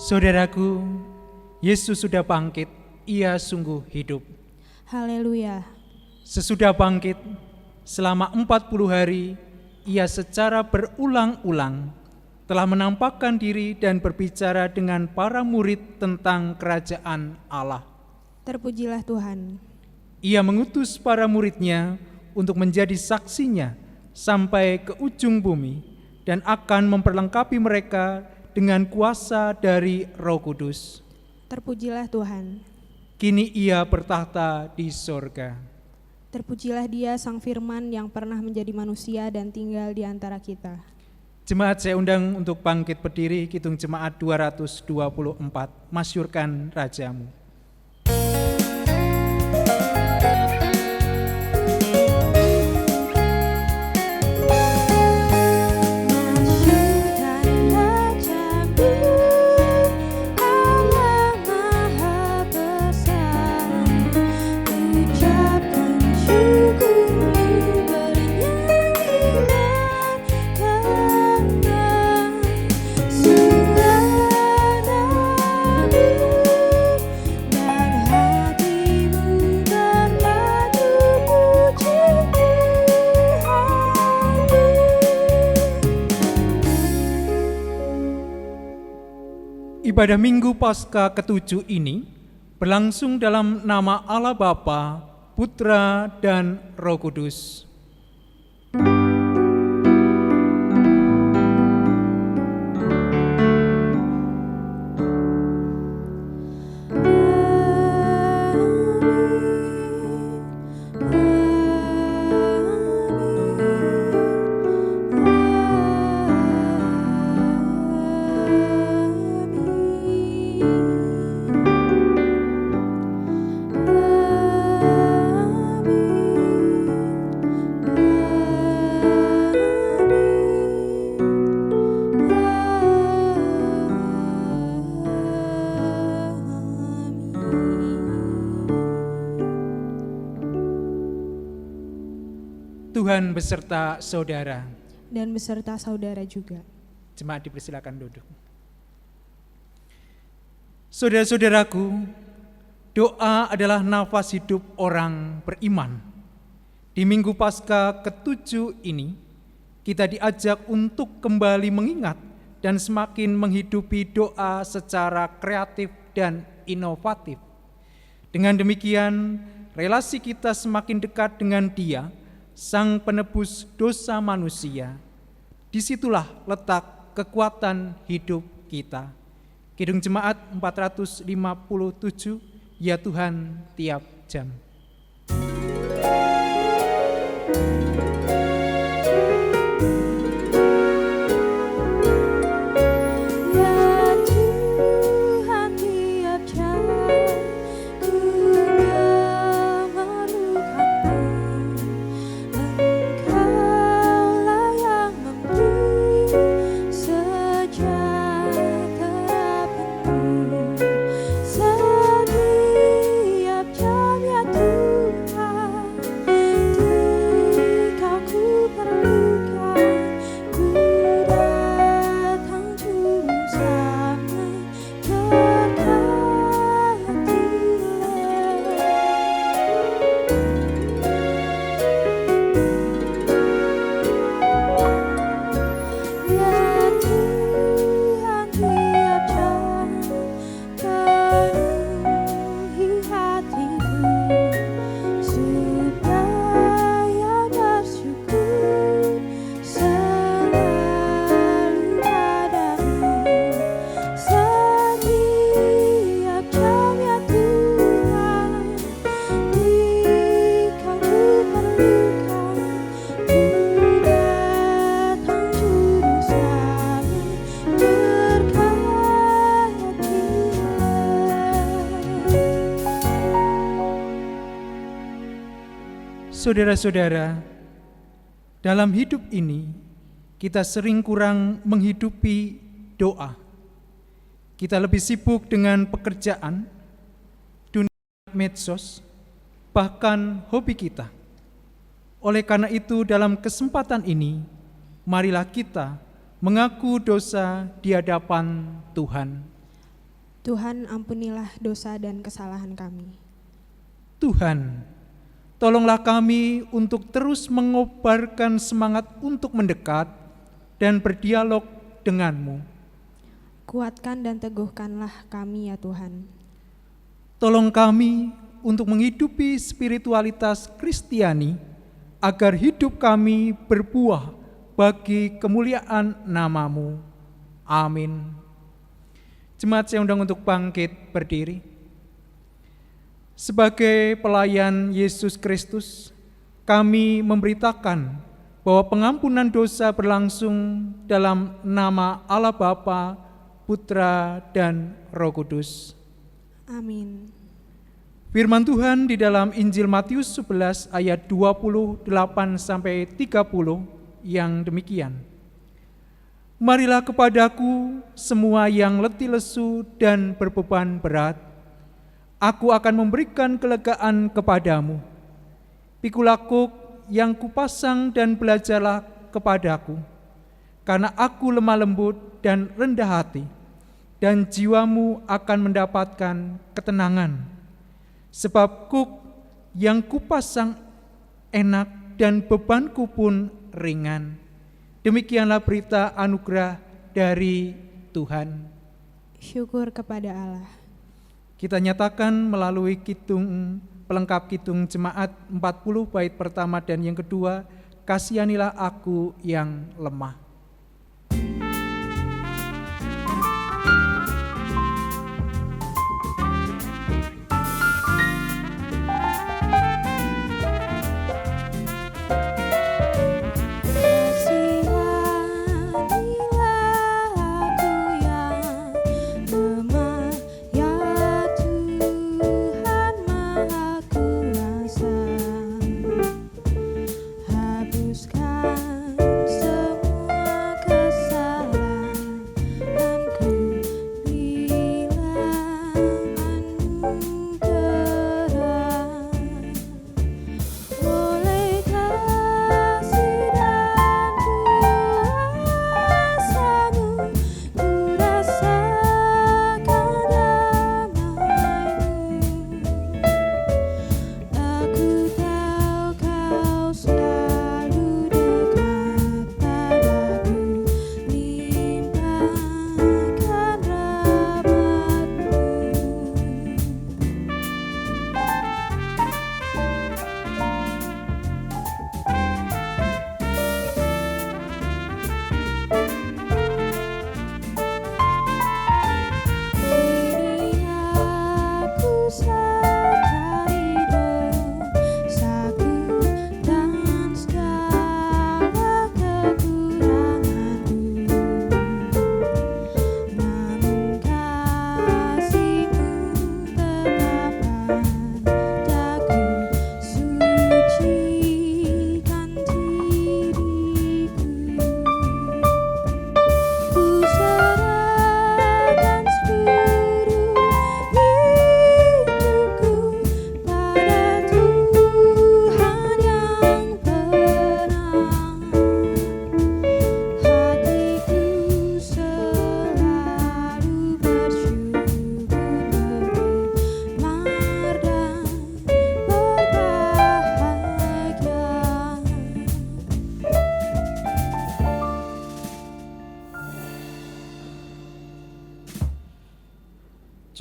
Saudaraku, Yesus sudah bangkit, ia sungguh hidup. Haleluya. Sesudah bangkit, selama 40 hari, ia secara berulang-ulang telah menampakkan diri dan berbicara dengan para murid tentang kerajaan Allah. Terpujilah Tuhan. Ia mengutus para muridnya untuk menjadi saksinya sampai ke ujung bumi dan akan memperlengkapi mereka dengan kuasa dari Roh Kudus. Terpujilah Tuhan. Kini ia bertahta di sorga. Terpujilah Dia Sang Firman yang pernah menjadi manusia dan tinggal di antara kita. Jemaat saya undang untuk bangkit berdiri, Kidung Jemaat 224, Masyurkan Rajamu. Ibadah Minggu Paskah ke-7 ini berlangsung dalam nama Allah Bapa, Putra, dan Roh Kudus. Tuhan beserta saudara. Dan beserta saudara juga. Jemaat dipersilakan duduk. Saudara-saudaraku, doa adalah nafas hidup orang beriman. Di Minggu Paskah ke-7 ini, kita diajak untuk kembali mengingat dan semakin menghidupi doa secara kreatif dan inovatif. Dengan demikian, relasi kita semakin dekat dengan Dia, Sang Penebus dosa manusia. Disitulah letak kekuatan hidup kita. Kidung Jemaat 457, Ya Tuhan tiap jam. Saudara-saudara, dalam hidup ini kita sering kurang menghidupi doa. Kita lebih sibuk dengan pekerjaan, dunia medsos, bahkan hobi kita. Oleh karena itu, dalam kesempatan ini, marilah kita mengaku dosa di hadapan Tuhan. Tuhan, ampunilah dosa dan kesalahan kami. Tuhan, tolonglah kami untuk terus mengobarkan semangat untuk mendekat dan berdialog denganmu. Kuatkan dan teguhkanlah kami ya Tuhan. Tolong kami untuk menghidupi spiritualitas Kristiani, agar hidup kami berbuah bagi kemuliaan nama-Mu. Amin. Jemaat saya undang untuk bangkit berdiri. Sebagai pelayan Yesus Kristus, kami memberitakan bahwa pengampunan dosa berlangsung dalam nama Allah Bapa, Putra, dan Roh Kudus. Amin. Firman Tuhan di dalam Injil Matius 11 ayat 28-30 yang demikian. Marilah kepadaku semua yang letih lesu dan berbeban berat, aku akan memberikan kelegaan kepadamu. Pikulah kuk yang kupasang dan belajarlah kepadaku, karena aku lemah lembut dan rendah hati, dan jiwamu akan mendapatkan ketenangan. Sebab kuk yang kupasang enak dan bebanku pun ringan. Demikianlah berita anugerah dari Tuhan. Syukur kepada Allah. Kita nyatakan melalui kidung pelengkap kidung jemaat 40 bait pertama dan yang kedua, kasihanilah aku yang lemah.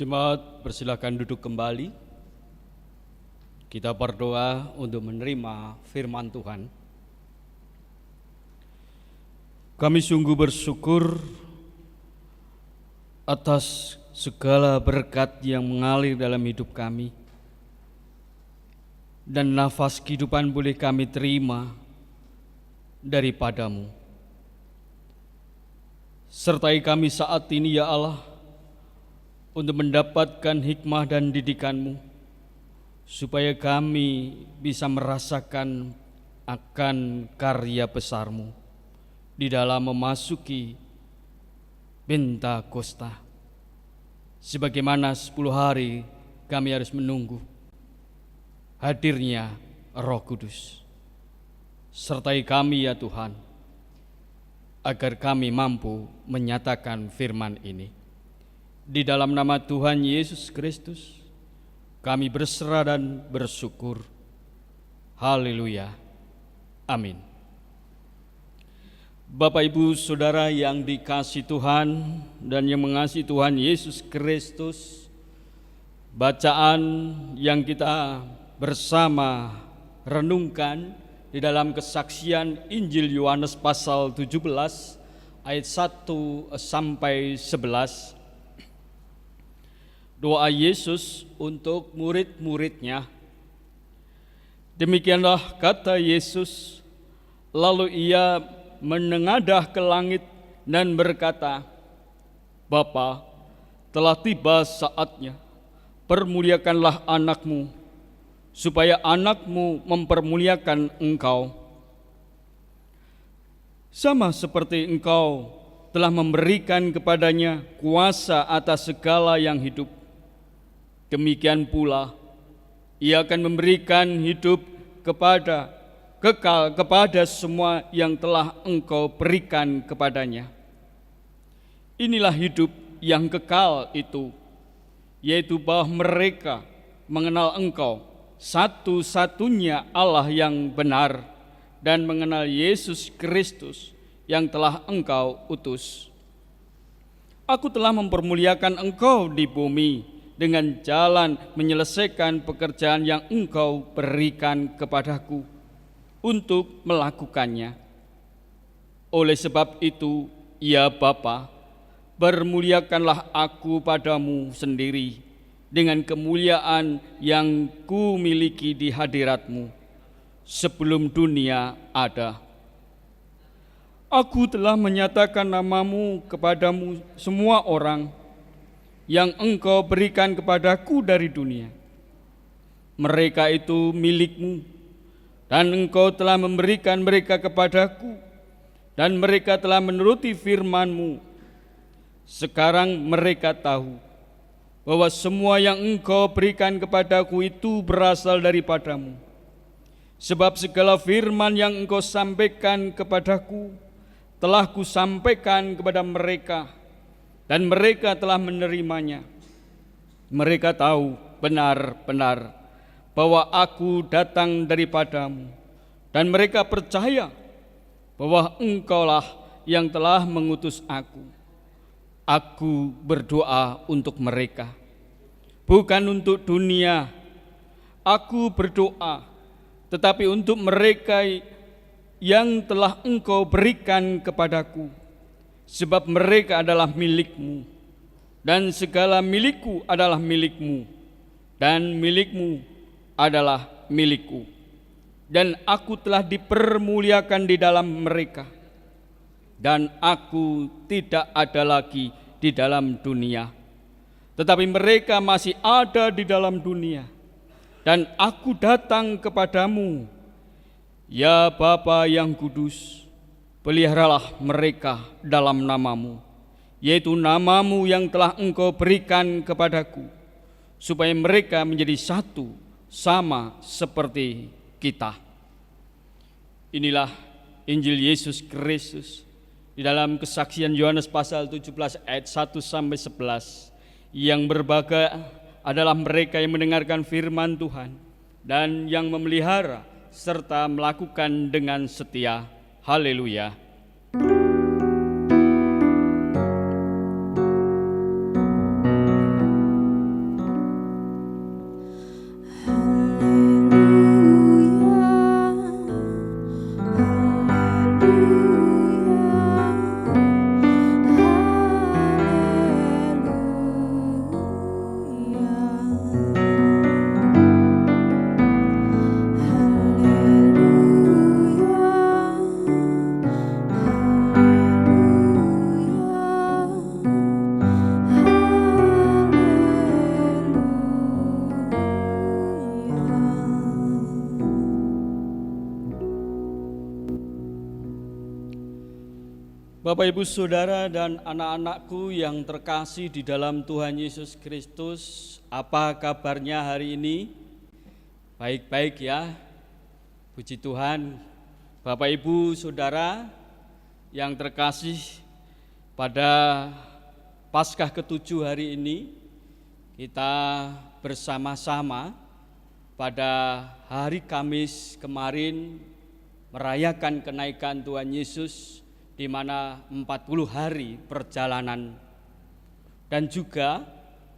Jemaat, persilakan duduk kembali. Kita berdoa untuk menerima firman Tuhan. Kami sungguh bersyukur atas segala berkat yang mengalir dalam hidup kami, dan nafas kehidupan boleh kami terima daripadamu. Sertai kami saat ini ya Allah, untuk mendapatkan hikmah dan didikan-Mu, supaya kami bisa merasakan akan karya besar-Mu di dalam memasuki Pentakosta. Sebagaimana 10 hari kami harus menunggu hadirnya Roh Kudus. Sertai kami ya Tuhan, agar kami mampu menyatakan firman ini. Di dalam nama Tuhan Yesus Kristus, kami berserah dan bersyukur. Haleluya. Amin. Bapak, Ibu, Saudara yang dikasihi Tuhan dan yang mengasihi Tuhan Yesus Kristus, bacaan yang kita bersama renungkan di dalam kesaksian Injil Yohanes pasal 17 ayat 1 sampai 11. Doa Yesus untuk murid-muridnya. Demikianlah kata Yesus, lalu ia menengadah ke langit dan berkata, Bapa, telah tiba saatnya, permuliakanlah anakmu, supaya anakmu mempermuliakan engkau. Sama seperti engkau telah memberikan kepadanya kuasa atas segala yang hidup, demikian pula ia akan memberikan hidup kekal kepada semua yang telah engkau berikan kepadanya. Inilah hidup yang kekal itu, yaitu bahwa mereka mengenal engkau, satu-satunya Allah yang benar, dan mengenal Yesus Kristus yang telah engkau utus. Aku telah mempermuliakan engkau di bumi dengan jalan menyelesaikan pekerjaan yang engkau berikan kepadaku untuk melakukannya. Oleh sebab itu, ya Bapa, permuliakanlah aku padamu sendiri dengan kemuliaan yang ku miliki di hadiratmu sebelum dunia ada. Aku telah menyatakan namamu kepadamu semua orang yang engkau berikan kepadaku dari dunia. Mereka itu milikmu, dan engkau telah memberikan mereka kepadaku, dan mereka telah menuruti firman-Mu. Sekarang mereka tahu bahwa semua yang engkau berikan kepadaku itu berasal daripadamu. Sebab segala firman yang engkau sampaikan kepadaku telah kusampaikan kepada mereka, dan mereka telah menerimanya. Mereka tahu benar-benar bahwa aku datang daripadamu, dan mereka percaya bahwa engkaulah yang telah mengutus aku. Aku berdoa untuk mereka, bukan untuk dunia. Aku berdoa, tetapi untuk mereka yang telah engkau berikan kepadaku, sebab mereka adalah milikmu, dan segala milikku adalah milikmu, dan milikmu adalah milikku. Dan aku telah dipermuliakan di dalam mereka, dan aku tidak ada lagi di dalam dunia, tetapi mereka masih ada di dalam dunia, dan aku datang kepadamu. Ya Bapa yang kudus, peliharalah mereka dalam namamu, yaitu namamu yang telah engkau berikan kepadaku, supaya mereka menjadi satu sama seperti kita. Inilah Injil Yesus Kristus di dalam kesaksian Yohanes pasal 17 ayat 1 sampai 11. Yang berbahagia adalah mereka yang mendengarkan firman Tuhan dan yang memelihara serta melakukan dengan setia. Haleluya. Bapak, Ibu, Saudara, dan anak-anakku yang terkasih di dalam Tuhan Yesus Kristus, apa kabarnya hari ini? Baik-baik ya, puji Tuhan. Bapak, Ibu, Saudara yang terkasih, pada Paskah ke-7 hari ini kita bersama-sama pada hari Kamis kemarin merayakan kenaikan Tuhan Yesus, di mana 40 hari perjalanan, dan juga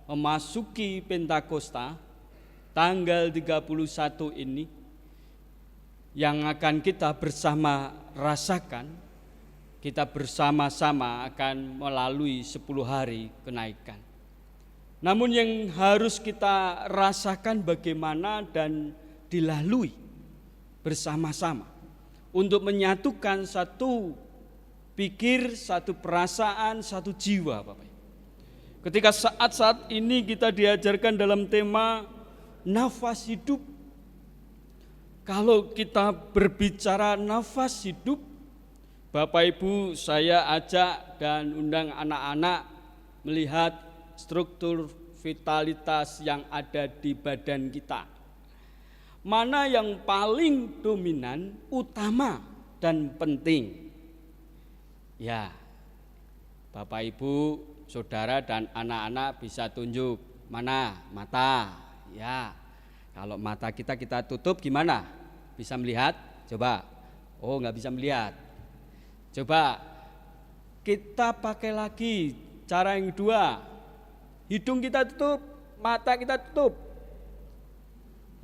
memasuki Pentakosta tanggal 31 ini yang akan kita bersama rasakan. Kita bersama-sama akan melalui 10 hari kenaikan. Namun yang harus kita rasakan bagaimana dan dilalui bersama-sama untuk menyatukan satu pikir, satu perasaan, satu jiwa, Bapak. Ketika saat-saat ini kita diajarkan dalam tema nafas hidup. Kalau kita berbicara nafas hidup, Bapak Ibu, saya ajak dan undang anak-anak melihat struktur vitalitas yang ada di badan kita. Mana yang paling dominan, utama, dan penting? Ya, Bapak Ibu, saudara dan anak-anak bisa tunjuk. Mana? Mata. Ya, kalau mata kita tutup gimana? Bisa melihat? Coba. Oh, nggak bisa melihat. Coba kita pakai lagi cara yang kedua. Hidung kita tutup, mata kita tutup.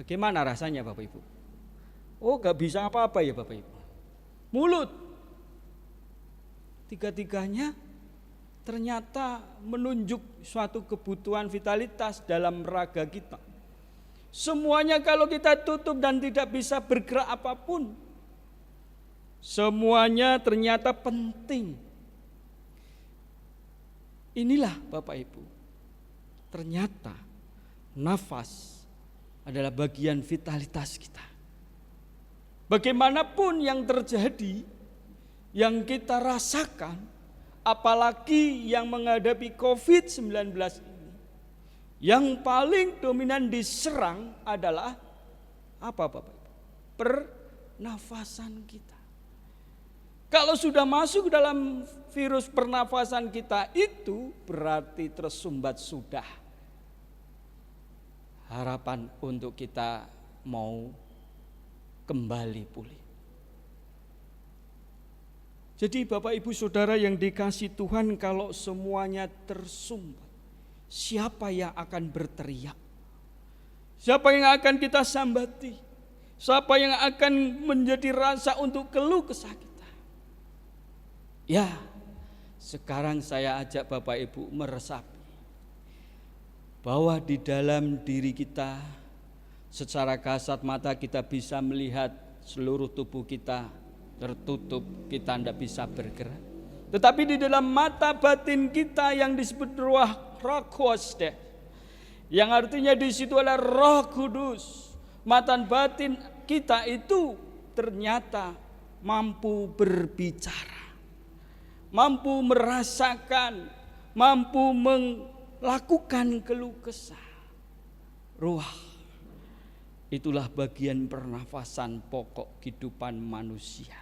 Bagaimana rasanya Bapak Ibu? Oh, gak bisa apa-apa ya Bapak Ibu. Mulut, tiga-tiganya ternyata menunjuk suatu kebutuhan vitalitas dalam raga kita. Semuanya kalau kita tutup dan tidak bisa bergerak apapun, semuanya ternyata penting. Inilah Bapak Ibu, ternyata nafas adalah bagian vitalitas kita. Bagaimanapun yang terjadi, yang kita rasakan, apalagi yang menghadapi COVID-19 ini, yang paling dominan diserang adalah apa Bapak Ibu? Pernafasan kita. Kalau sudah masuk dalam virus pernafasan kita itu berarti tersumbat sudah harapan untuk kita mau kembali pulih. Jadi Bapak Ibu Saudara yang dikasihi Tuhan, kalau semuanya tersumbat, siapa yang akan berteriak? Siapa yang akan kita sambati? Siapa yang akan menjadi rasa untuk keluh kesah kita? Ya, sekarang saya ajak Bapak Ibu meresapi bahwa di dalam diri kita secara kasat mata kita bisa melihat seluruh tubuh kita tertutup, kita tidak bisa bergerak. Tetapi di dalam mata batin kita yang disebut Roh Kudus, yang artinya di situ adalah Roh Kudus, mata batin kita itu ternyata mampu berbicara, mampu merasakan, mampu melakukan keluh kesah. Ruah, itulah bagian pernafasan pokok kehidupan manusia,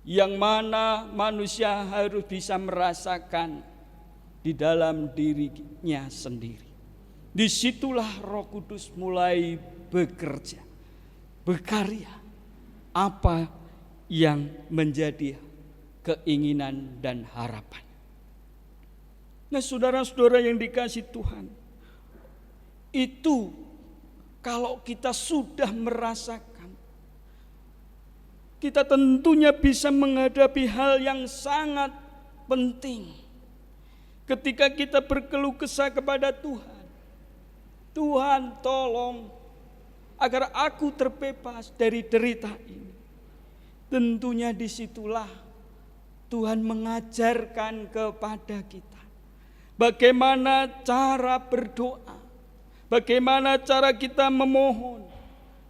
yang mana manusia harus bisa merasakan di dalam dirinya sendiri. Disitulah Roh Kudus mulai bekerja, berkarya, apa yang menjadi keinginan dan harapan. Nah, saudara-saudara yang dikasihi Tuhan, itu kalau kita sudah merasakan, kita tentunya bisa menghadapi hal yang sangat penting. Ketika kita berkeluh kesah kepada Tuhan, Tuhan tolong agar aku terbebas dari derita ini. Tentunya disitulah Tuhan mengajarkan kepada kita bagaimana cara berdoa, bagaimana cara kita memohon,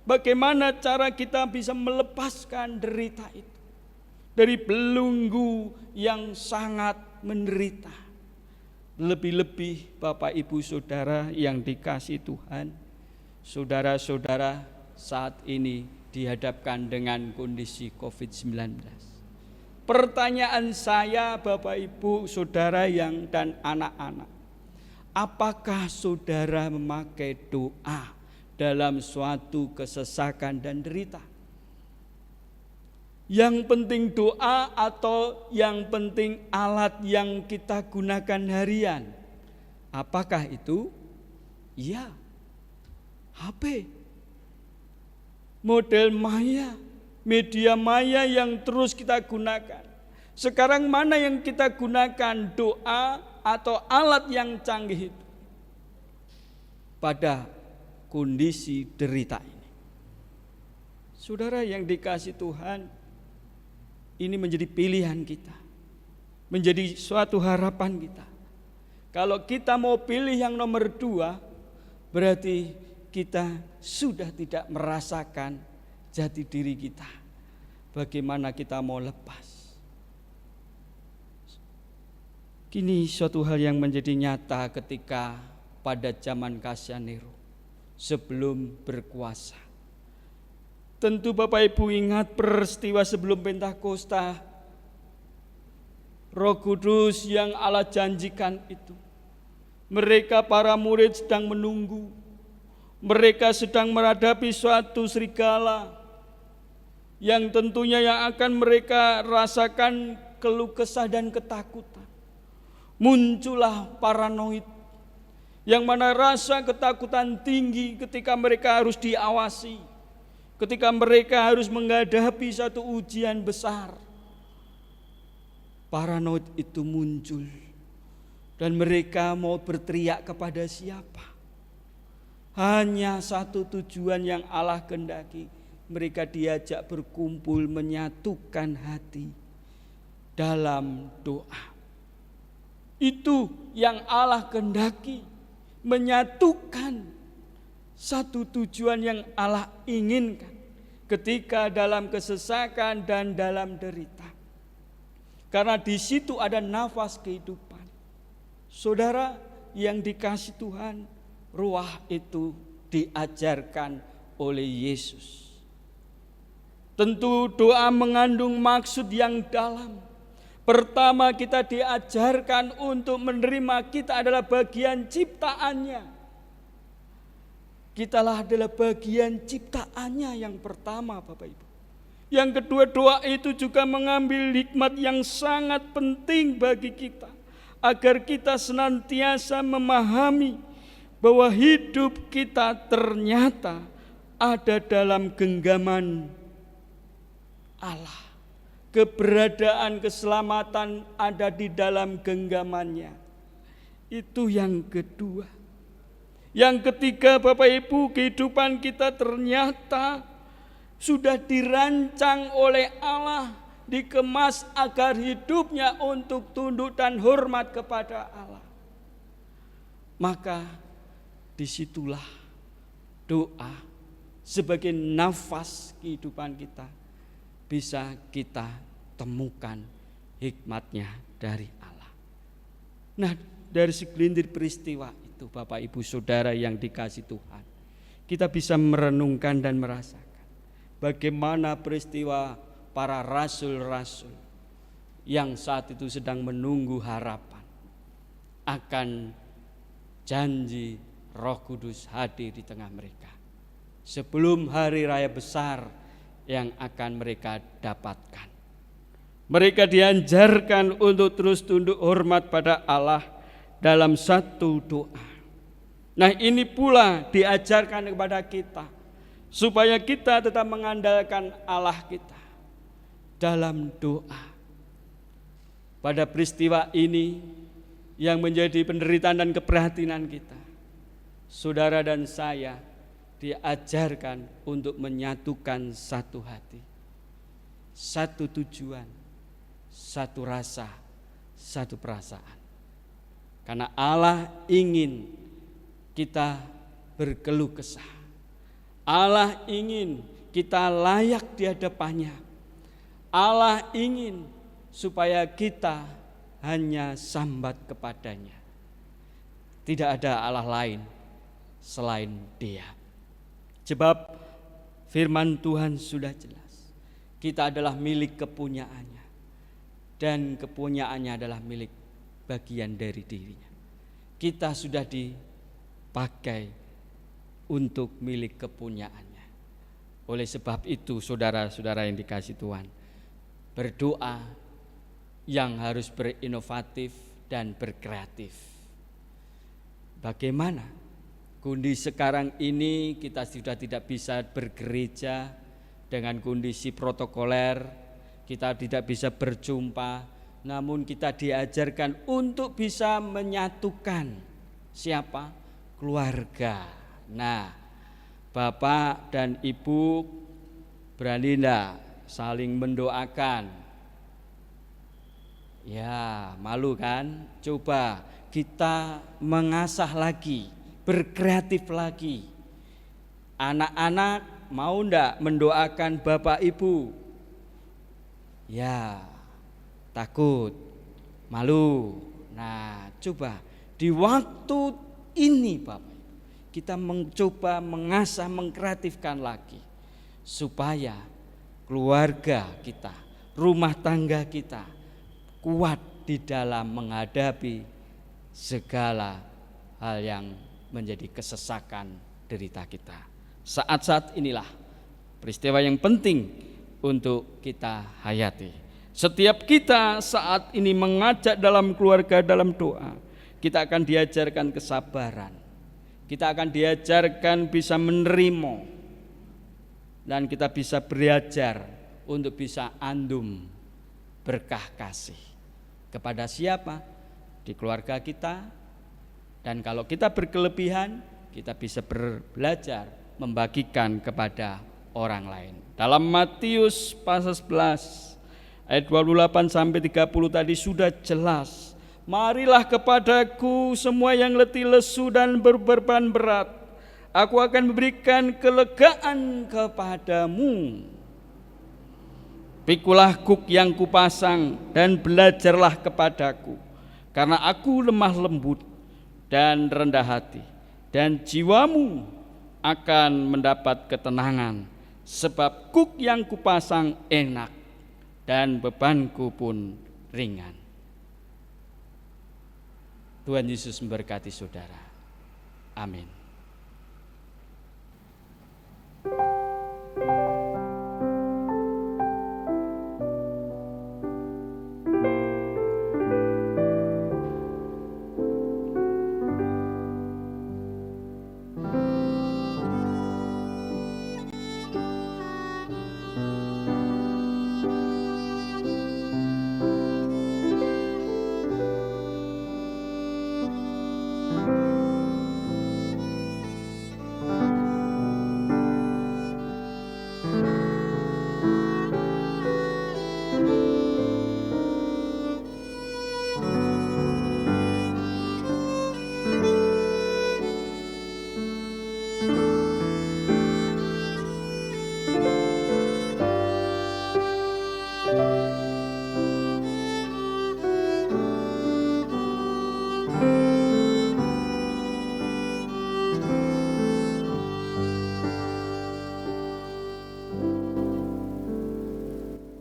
bagaimana cara kita bisa melepaskan derita itu dari belenggu yang sangat menderita. Lebih-lebih Bapak Ibu Saudara yang dikasihi Tuhan, saudara-saudara saat ini dihadapkan dengan kondisi COVID-19. Pertanyaan saya Bapak Ibu, Saudara dan anak-anak, apakah saudara memakai doa dalam suatu kesesakan dan derita? Yang penting doa atau yang penting alat yang kita gunakan harian? Apakah itu? Ya, HP, model maya, media maya yang terus kita gunakan. Sekarang mana yang kita gunakan, doa atau alat yang canggih itu? Pada kondisi derita ini. Saudara yang dikasih Tuhan, ini menjadi pilihan kita, menjadi suatu harapan kita. Kalau kita mau pilih yang nomor 2, berarti kita sudah tidak merasakan jati diri kita. Bagaimana kita mau lepas? Kini suatu hal yang menjadi nyata ketika pada zaman Kaisar Nero sebelum berkuasa. Tentu Bapak Ibu ingat peristiwa sebelum Pentakosta, Roh Kudus yang Allah janjikan itu. Mereka para murid sedang menunggu. Mereka sedang menghadapi suatu serigala yang tentunya yang akan mereka rasakan keluh kesah dan ketakutan. Muncullah paranoid, yang mana rasa ketakutan tinggi ketika mereka harus diawasi, ketika mereka harus menghadapi satu ujian besar. Paranoid itu muncul dan mereka mau berteriak kepada siapa? Hanya satu tujuan yang Allah kehendaki, mereka diajak berkumpul menyatukan hati dalam doa. Itu yang Allah kehendaki, menyatukan satu tujuan yang Allah inginkan ketika dalam kesesakan dan dalam derita. Karena di situ ada nafas kehidupan. Saudara yang dikasih Tuhan, ruah itu diajarkan oleh Yesus. Tentu doa mengandung maksud yang dalam. Pertama, kita diajarkan untuk menerima kita adalah bagian ciptaannya. Kitalah adalah bagian ciptaannya yang pertama, Bapak Ibu. Yang kedua, doa itu juga mengambil hikmat yang sangat penting bagi kita, agar kita senantiasa memahami bahwa hidup kita ternyata ada dalam genggaman Allah. Keberadaan keselamatan ada di dalam genggamannya. Itu yang kedua. Yang ketiga, Bapak Ibu, kehidupan kita ternyata sudah dirancang oleh Allah, dikemas agar hidupnya untuk tunduk dan hormat kepada Allah. Maka disitulah doa sebagai nafas kehidupan kita bisa kita temukan hikmatnya dari Allah. Nah, dari segelintir peristiwa itu Bapak Ibu Saudara yang dikasih Tuhan, kita bisa merenungkan dan merasakan bagaimana peristiwa para rasul-rasul yang saat itu sedang menunggu harapan akan janji Roh Kudus hadir di tengah mereka sebelum hari raya besar yang akan mereka dapatkan. Mereka diajarkan untuk terus tunduk hormat pada Allah dalam satu doa. Nah, ini pula diajarkan kepada kita supaya kita tetap mengandalkan Allah kita dalam doa. Pada peristiwa ini yang menjadi penderitaan dan keprihatinan kita, saudara dan saya diajarkan untuk menyatukan satu hati, satu tujuan, satu rasa, satu perasaan. Karena Allah ingin kita berkeluh kesah. Allah ingin kita layak di hadapannya. Allah ingin supaya kita hanya sambat kepadanya. Tidak ada Allah lain selain Dia. Sebab firman Tuhan sudah jelas, kita adalah milik kepunyaannya. dan kepunyaannya adalah milik bagian dari dirinya. Kita sudah dipakai untuk milik kepunyaannya. Oleh sebab itu saudara-saudara yang dikasihi Tuhan, berdoa yang harus berinovatif dan berkreatif. Bagaimana kondisi sekarang ini kita sudah tidak bisa bergereja dengan kondisi protokoler, kita tidak bisa berjumpa, namun kita diajarkan untuk bisa menyatukan siapa? Keluarga. Nah, Bapak dan Ibu berani enggak saling mendoakan? Ya, malu kan? Coba kita mengasah lagi, berkreatif lagi. Anak-anak mau enggak mendoakan Bapak Ibu? Ya, takut, malu. Nah, coba di waktu ini Bapak, kita mencoba mengasah, mengkreatifkan lagi supaya keluarga kita, rumah tangga kita kuat di dalam menghadapi segala hal yang menjadi kesesakan derita kita. Saat-saat inilah peristiwa yang penting untuk kita hayati. Setiap kita saat ini mengajak dalam keluarga, dalam doa, kita akan diajarkan kesabaran, kita akan diajarkan bisa menerima, dan kita bisa belajar untuk bisa andum berkah kasih kepada siapa? Di keluarga kita. Dan kalau kita berkelebihan, kita bisa belajar membagikan kepada orang lain. Dalam Matius pasal 11 ayat 28 sampai 30 tadi sudah jelas. Marilah kepadaku semua yang letih lesu dan berbeban berat, aku akan memberikan kelegaan kepadamu. Pikulah kuk yang kupasang dan belajarlah kepadaku, karena aku lemah lembut dan rendah hati, dan jiwamu akan mendapat ketenangan, sebab kuk yang kupasang enak dan bebanku pun ringan. Tuhan Yesus memberkati saudara. Amin.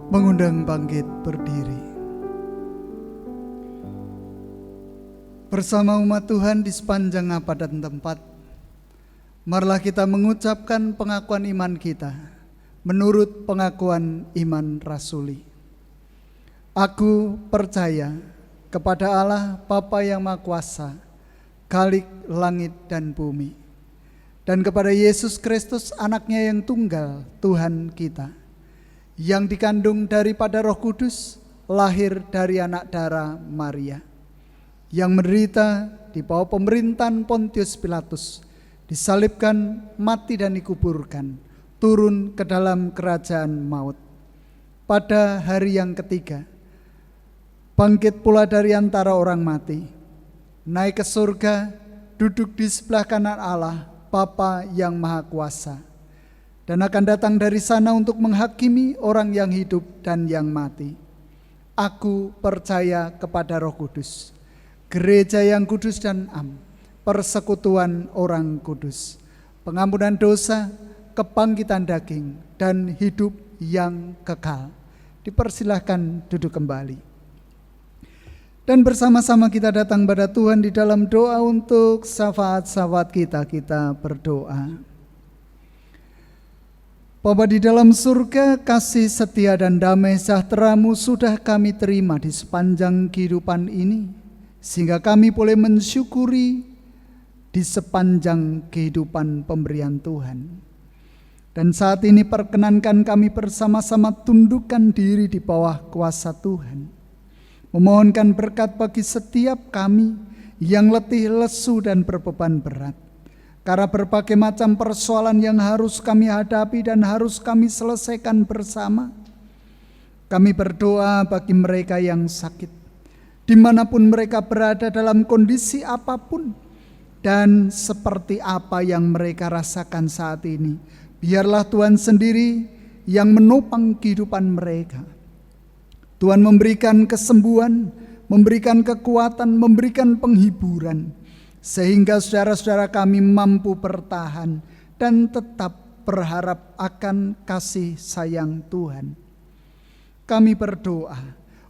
Mengundang bangkit berdiri. Bersama umat Tuhan di sepanjang apa dan tempat, marilah kita mengucapkan pengakuan iman kita menurut pengakuan iman rasuli. Aku percaya kepada Allah Bapa yang Maha Kuasa, Khalik langit dan bumi, dan kepada Yesus Kristus anaknya yang tunggal, Tuhan kita, yang dikandung daripada Roh Kudus, lahir dari anak darah Maria, yang menderita di bawah pemerintahan Pontius Pilatus, disalibkan, mati dan dikuburkan, turun ke dalam kerajaan maut. Pada hari yang ketiga, bangkit pula dari antara orang mati, naik ke surga, duduk di sebelah kanan Allah, Bapa yang Maha Kuasa, dan akan datang dari sana untuk menghakimi orang yang hidup dan yang mati. Aku percaya kepada Roh Kudus, gereja yang kudus dan am, persekutuan orang kudus, pengampunan dosa, kebangkitan daging, dan hidup yang kekal. Dipersilahkan duduk kembali. Dan bersama-sama kita datang pada Tuhan di dalam doa untuk syafaat-syafaat kita. Kita berdoa. Bapa di dalam surga, kasih setia dan damai sejahtera-Mu sudah kami terima di sepanjang kehidupan ini, sehingga kami boleh mensyukuri di sepanjang kehidupan pemberian Tuhan. Dan saat ini perkenankan kami bersama-sama tundukkan diri di bawah kuasa Tuhan, memohonkan berkat bagi setiap kami yang letih, lesu, dan berbeban berat. Karena berbagai macam persoalan yang harus kami hadapi dan harus kami selesaikan bersama. Kami berdoa bagi mereka yang sakit, dimanapun mereka berada dalam kondisi apapun, dan seperti apa yang mereka rasakan saat ini. Biarlah Tuhan sendiri yang menopang kehidupan mereka. Tuhan memberikan kesembuhan, memberikan kekuatan, memberikan penghiburan, sehingga saudara-saudara kami mampu bertahan dan tetap berharap akan kasih sayang Tuhan. Kami berdoa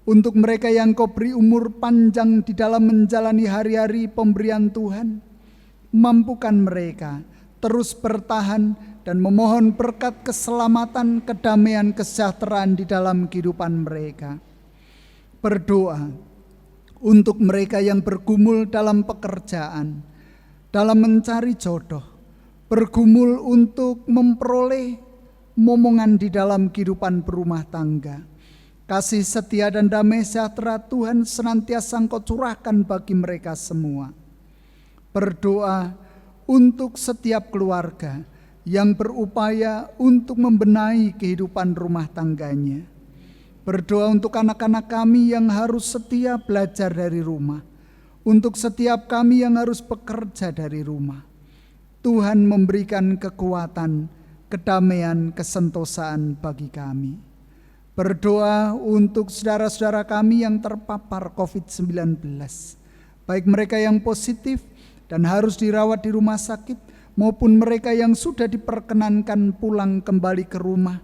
untuk mereka yang Kau beri umur panjang di dalam menjalani hari-hari pemberian Tuhan. Mampukan mereka terus bertahan dan memohon berkat keselamatan, kedamaian, kesejahteraan di dalam kehidupan mereka. Berdoa untuk mereka yang bergumul dalam pekerjaan, dalam mencari jodoh, bergumul untuk memperoleh momongan di dalam kehidupan berumah tangga. Kasih setia dan damai sejahtera Tuhan senantiasa Engkau curahkan bagi mereka semua. Berdoa untuk setiap keluarga yang berupaya untuk membenahi kehidupan rumah tangganya. Berdoa untuk anak-anak kami yang harus setia belajar dari rumah, untuk setiap kami yang harus bekerja dari rumah. Tuhan memberikan kekuatan, kedamaian, kesentosaan bagi kami. Berdoa untuk saudara-saudara kami yang terpapar COVID-19, baik mereka yang positif dan harus dirawat di rumah sakit, maupun mereka yang sudah diperkenankan pulang kembali ke rumah,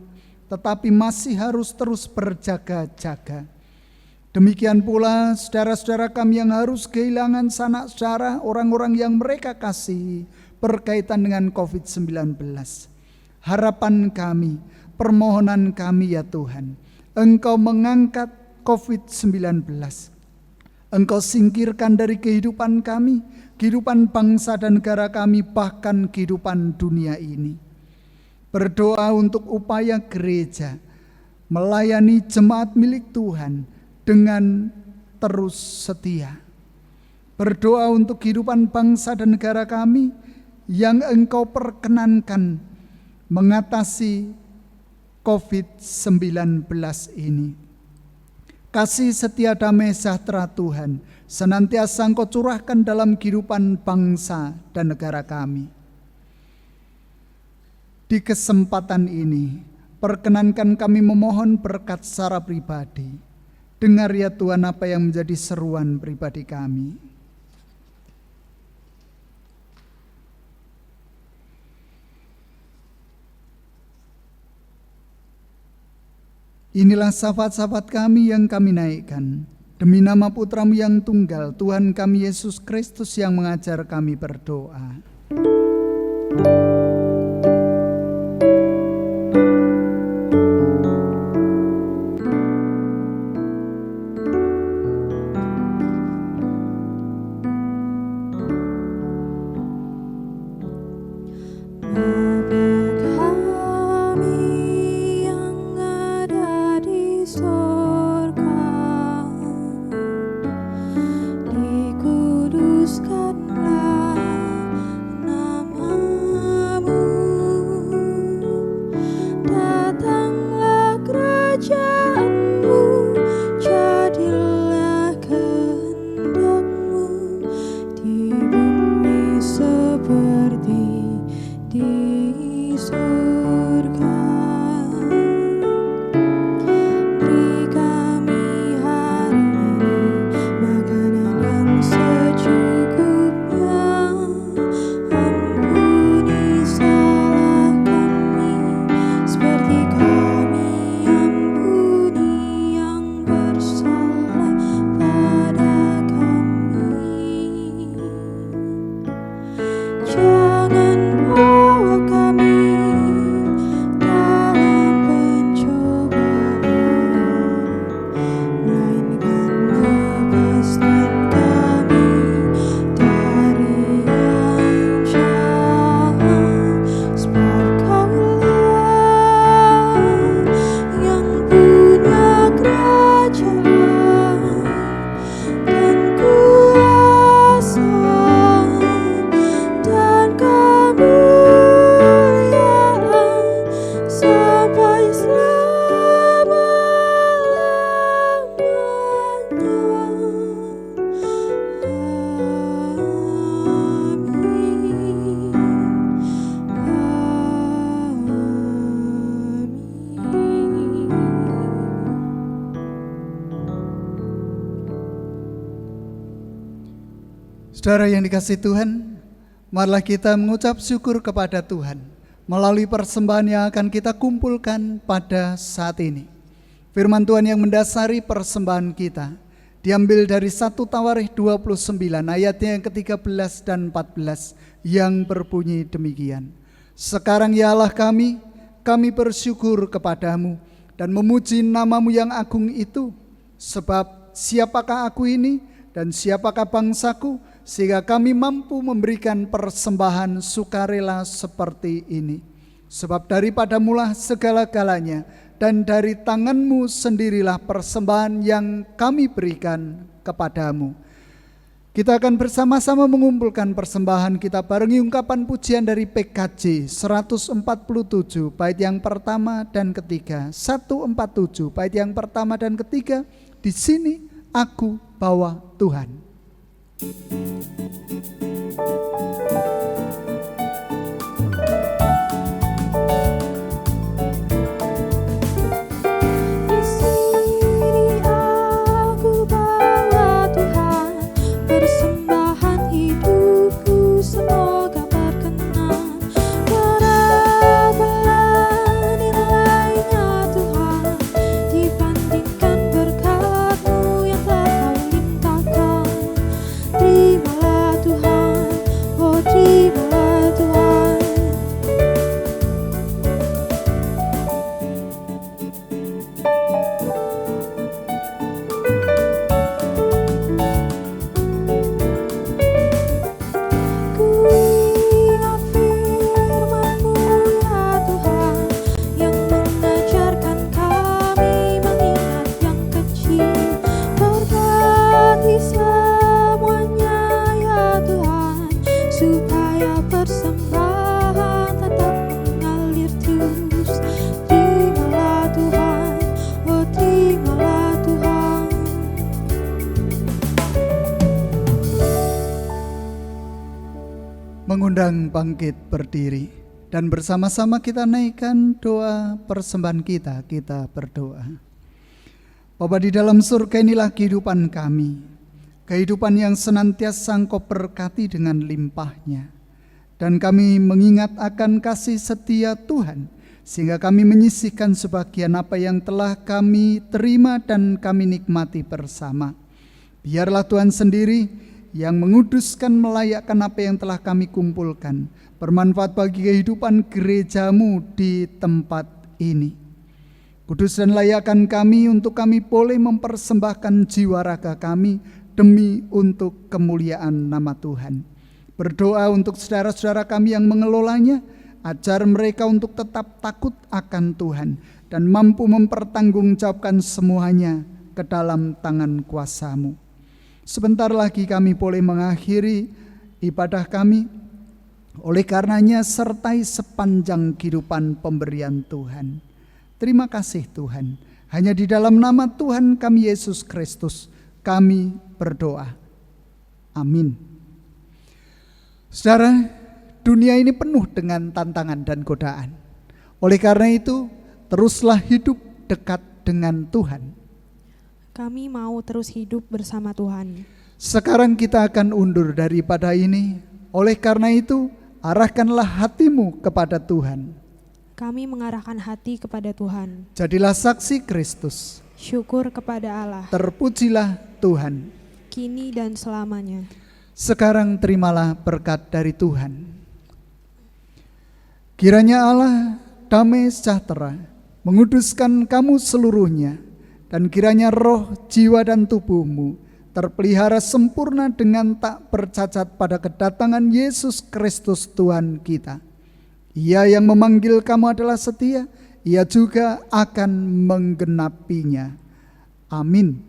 tetapi masih harus terus berjaga-jaga. Demikian pula saudara-saudara kami yang harus kehilangan sanak saudara, orang-orang yang mereka kasihi berkaitan dengan COVID-19. Harapan kami, permohonan kami ya Tuhan, Engkau mengangkat COVID-19. Engkau singkirkan dari kehidupan kami, kehidupan bangsa dan negara kami, bahkan kehidupan dunia ini. Berdoa untuk upaya gereja melayani jemaat milik Tuhan dengan terus setia. Berdoa untuk kehidupan bangsa dan negara kami yang Engkau perkenankan mengatasi COVID-19 ini. Kasih setia damai sejahtera Tuhan senantiasa Engkau curahkan dalam kehidupan bangsa dan negara kami. Di kesempatan ini, perkenankan kami memohon berkat secara pribadi. Dengar ya Tuhan apa yang menjadi seruan pribadi kami. Inilah syafaat-syafaat kami yang kami naikkan. Demi nama Putra-Mu yang tunggal, Tuhan kami Yesus Kristus yang mengajar kami berdoa. Dikuduskanlah nama Saudara yang dikasihi Tuhan, marilah kita mengucap syukur kepada Tuhan melalui persembahan yang akan kita kumpulkan pada saat ini. Firman Tuhan yang mendasari persembahan kita diambil dari 1 Tawarikh 29 ayatnya yang ke-13 dan 14 yang berbunyi demikian. Sekarang ya Allah kami bersyukur kepadamu dan memuji namamu yang agung itu, sebab siapakah aku ini dan siapakah bangsaku, sehingga kami mampu memberikan persembahan sukarela seperti ini. Sebab daripadamulah segala-galanya, dan dari tanganmu sendirilah persembahan yang kami berikan kepadamu. Kita akan bersama-sama mengumpulkan persembahan kita barengi ungkapan pujian dari PKJ 147 bait yang pertama dan ketiga. 147 bait yang pertama dan ketiga. Di sini aku bawa Tuhan. Mengundang bangkit berdiri dan bersama-sama kita naikkan doa persembahan kita berdoa. Bapa di dalam surga, inilah kehidupan kami, kehidupan yang senantiasa Engkau berkati dengan limpahnya, dan kami mengingat akan kasih setia Tuhan, sehingga kami menyisihkan sebagian apa yang telah kami terima dan kami nikmati bersama. Biarlah Tuhan sendiri yang menguduskan, melayakkan apa yang telah kami kumpulkan, bermanfaat bagi kehidupan gerejamu di tempat ini. Kudus dan layakkan kami untuk kami boleh mempersembahkan jiwa raga kami demi untuk kemuliaan nama Tuhan. Berdoa untuk saudara-saudara kami yang mengelolanya, ajar mereka untuk tetap takut akan Tuhan dan mampu mempertanggungjawabkan semuanya ke dalam tangan kuasa-Mu. Sebentar lagi kami boleh mengakhiri ibadah kami. Oleh karenanya sertai sepanjang kehidupan pemberian Tuhan. Terima kasih Tuhan. Hanya di dalam nama Tuhan kami Yesus Kristus kami berdoa. Amin. Saudara, dunia ini penuh dengan tantangan dan godaan. Oleh karena itu, teruslah hidup dekat dengan Tuhan. Kami mau terus hidup bersama Tuhan. Sekarang kita akan undur daripada ini. Oleh karena itu, arahkanlah hatimu kepada Tuhan. Kami mengarahkan hati kepada Tuhan. Jadilah saksi Kristus. Syukur kepada Allah. Terpujilah Tuhan. Kini dan selamanya. Sekarang terimalah berkat dari Tuhan. Kiranya Allah damai sejahtera menguduskan kamu seluruhnya, dan kiranya roh, jiwa, dan tubuhmu terpelihara sempurna dengan tak bercacat pada kedatangan Yesus Kristus Tuhan kita. Ia yang memanggil kamu adalah setia, Ia juga akan menggenapinya. Amin.